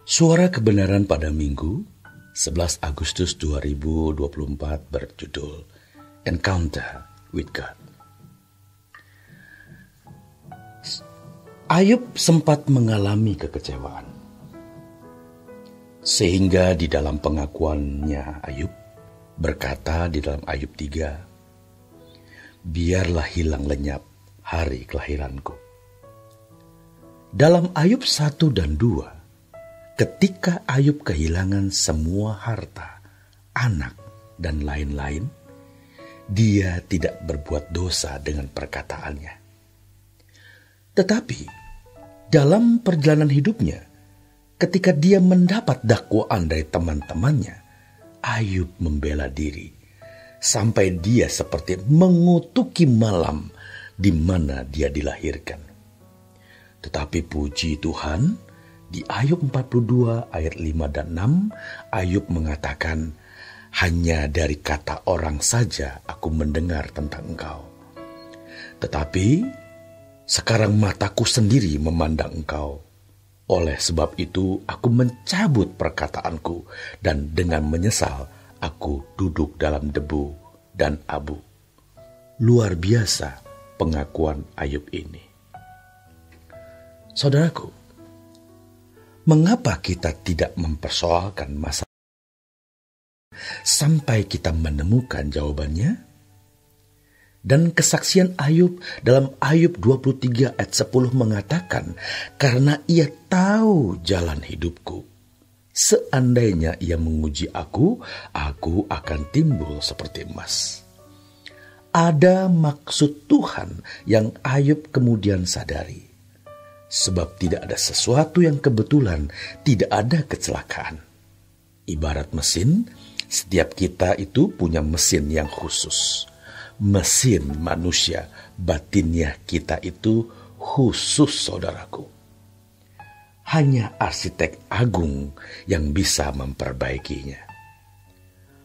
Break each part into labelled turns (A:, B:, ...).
A: Suara Kebenaran pada Minggu 11 Agustus 2024 berjudul Encounter with God. Ayub sempat mengalami kekecewaan. Sehingga di dalam pengakuannya Ayub berkata di dalam Ayub 3, "Biarlah hilang lenyap hari kelahiranku." Dalam Ayub 1 dan 2, ketika Ayub kehilangan semua harta, anak, dan lain-lain, dia tidak berbuat dosa dengan perkataannya. Tetapi dalam perjalanan hidupnya, ketika dia mendapat dakwaan dari teman-temannya, Ayub membela diri sampai dia seperti mengutuki malam di mana dia dilahirkan. Tetapi puji Tuhan, di Ayub 42 ayat 5 dan 6, Ayub mengatakan, "Hanya dari kata orang saja aku mendengar tentang Engkau. Tetapi sekarang mataku sendiri memandang Engkau. Oleh sebab itu aku mencabut perkataanku dan dengan menyesal aku duduk dalam debu dan abu." Luar biasa pengakuan Ayub ini. Saudaraku, mengapa kita tidak mempersoalkan masalah sampai kita menemukan jawabannya? Dan kesaksian Ayub dalam Ayub 23 ayat 10 mengatakan, "Karena ia tahu jalan hidupku. Seandainya ia menguji aku akan timbul seperti emas." Ada maksud Tuhan yang Ayub kemudian sadari. Sebab tidak ada sesuatu yang kebetulan, tidak ada kecelakaan. Ibarat mesin, setiap kita itu punya mesin yang khusus. Mesin manusia, batinnya kita itu khusus, saudaraku. Hanya arsitek agung yang bisa memperbaikinya.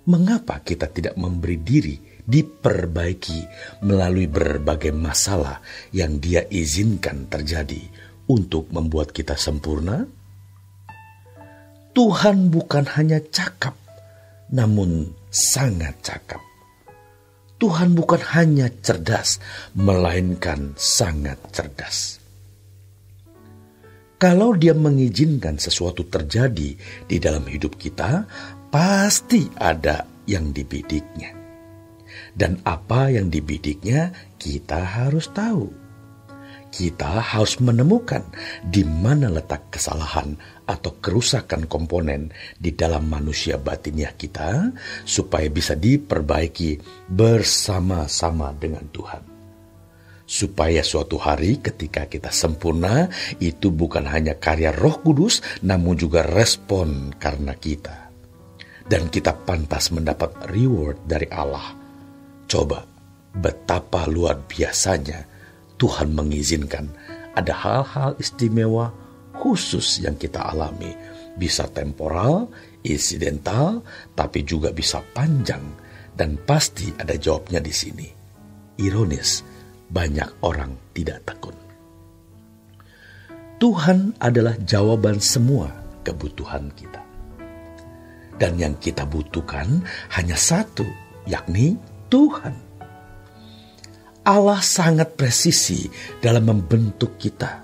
A: Mengapa kita tidak memberi diri diperbaiki melalui berbagai masalah yang Dia izinkan terjadi untuk membuat kita sempurna? Tuhan bukan hanya cakap, namun sangat cakap. Tuhan bukan hanya cerdas, melainkan sangat cerdas. Kalau Dia mengizinkan sesuatu terjadi di dalam hidup kita, pasti ada yang dibidiknya. Dan apa yang dibidiknya, kita harus tahu. Kita harus menemukan di mana letak kesalahan atau kerusakan komponen di dalam manusia batiniah kita supaya bisa diperbaiki bersama-sama dengan Tuhan. Supaya suatu hari ketika kita sempurna, itu bukan hanya karya Roh Kudus, namun juga respon karena kita. Dan kita pantas mendapat reward dari Allah. Coba betapa luar biasanya Tuhan mengizinkan ada hal-hal istimewa khusus yang kita alami. Bisa temporal, insidental, tapi juga bisa panjang. Dan pasti ada jawabnya di sini. Ironis, banyak orang tidak tekun. Tuhan adalah jawaban semua kebutuhan kita. Dan yang kita butuhkan hanya satu, yakni Tuhan. Allah sangat presisi dalam membentuk kita.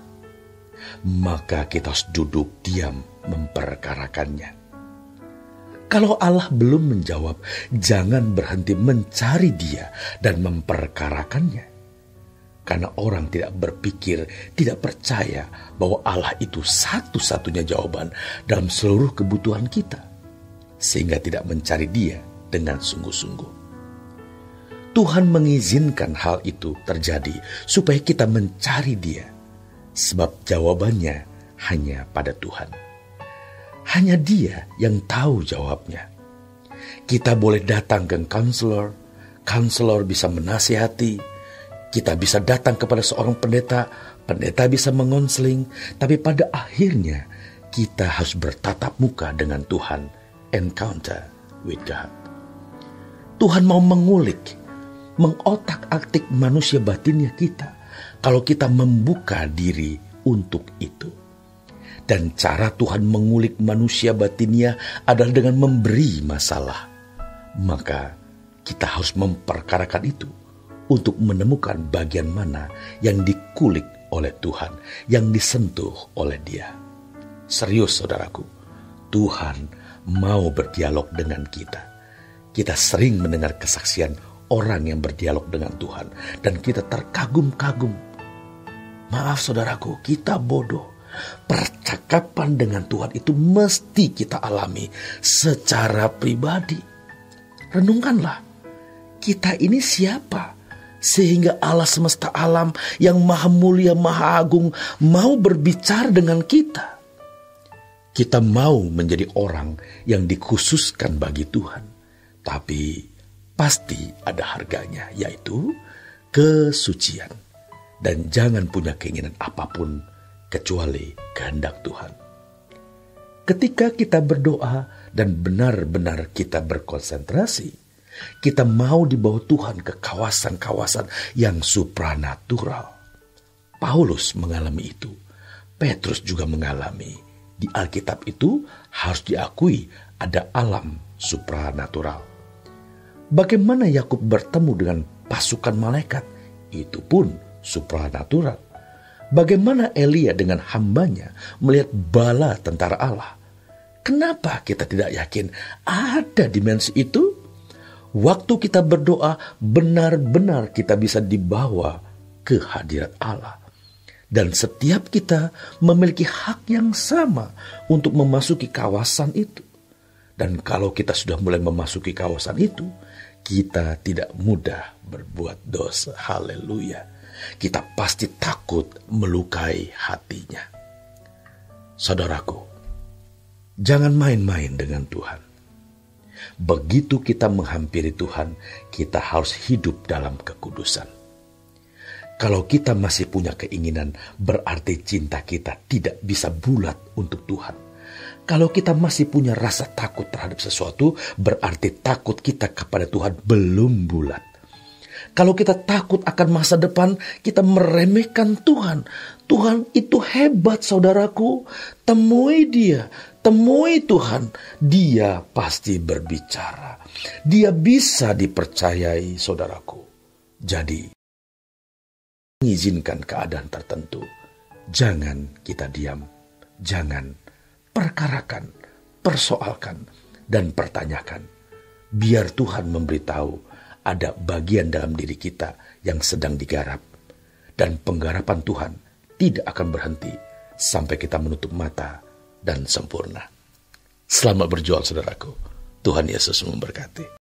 A: Maka kita harus duduk diam memperkarakannya. Kalau Allah belum menjawab, jangan berhenti mencari Dia dan memperkarakannya. Karena orang tidak berpikir, tidak percaya bahwa Allah itu satu-satunya jawaban dalam seluruh kebutuhan kita. Sehingga tidak mencari Dia dengan sungguh-sungguh. Tuhan mengizinkan hal itu terjadi supaya kita mencari Dia. Sebab jawabannya hanya pada Tuhan. Hanya Dia yang tahu jawabnya. Kita boleh datang ke counselor bisa menasihati. Kita bisa datang kepada seorang pendeta bisa mengonseling. Tapi pada akhirnya kita harus bertatap muka dengan Tuhan. Encounter with God. Tuhan mau mengulik, mengotak-atik manusia batinnya kita kalau kita membuka diri untuk itu. Dan cara Tuhan mengulik manusia batinnya adalah dengan memberi masalah. Maka kita harus memperkarakan itu untuk menemukan bagian mana yang dikulik oleh Tuhan, yang disentuh oleh Dia. Serius saudaraku, Tuhan mau berdialog dengan kita. Kita sering mendengar kesaksian orang yang berdialog dengan Tuhan dan kita terkagum-kagum. Maaf saudaraku, kita bodoh. Percakapan dengan Tuhan itu mesti kita alami secara pribadi. Renungkanlah, kita ini siapa sehingga Allah semesta alam yang maha mulia, maha agung mau berbicara dengan kita. Kita mau menjadi orang yang dikhususkan bagi Tuhan, tapi pasti ada harganya, yaitu kesucian. Dan jangan punya keinginan apapun kecuali kehendak Tuhan. Ketika kita berdoa dan benar-benar kita berkonsentrasi, kita mau dibawa Tuhan ke kawasan-kawasan yang supranatural. Paulus mengalami itu. Petrus juga mengalami. Di Alkitab itu harus diakui ada alam supranatural. Bagaimana Yakub bertemu dengan pasukan malaikat? Itu pun supranatural. Bagaimana Elia dengan hambanya melihat bala tentara Allah? Kenapa kita tidak yakin ada dimensi itu? Waktu kita berdoa, benar-benar kita bisa dibawa ke hadirat Allah. Dan setiap kita memiliki hak yang sama untuk memasuki kawasan itu. Dan kalau kita sudah mulai memasuki kawasan itu, kita tidak mudah berbuat dosa. Haleluya. Kita pasti takut melukai hatinya. Saudaraku, jangan main-main dengan Tuhan. Begitu kita menghampiri Tuhan, kita harus hidup dalam kekudusan. Kalau kita masih punya keinginan, berarti cinta kita tidak bisa bulat untuk Tuhan. Kalau kita masih punya rasa takut terhadap sesuatu, berarti takut kita kepada Tuhan belum bulat. Kalau kita takut akan masa depan, kita meremehkan Tuhan. Tuhan itu hebat saudaraku. Temui Dia, temui Tuhan. Dia pasti berbicara. Dia bisa dipercayai saudaraku. Jadi, mengizinkan keadaan tertentu. Jangan kita diam. Jangan perkarakan, persoalkan, dan pertanyakan. Biar Tuhan memberitahu ada bagian dalam diri kita yang sedang digarap. Dan penggarapan Tuhan tidak akan berhenti sampai kita menutup mata dan sempurna. Selamat berjuang saudaraku. Tuhan Yesus memberkati.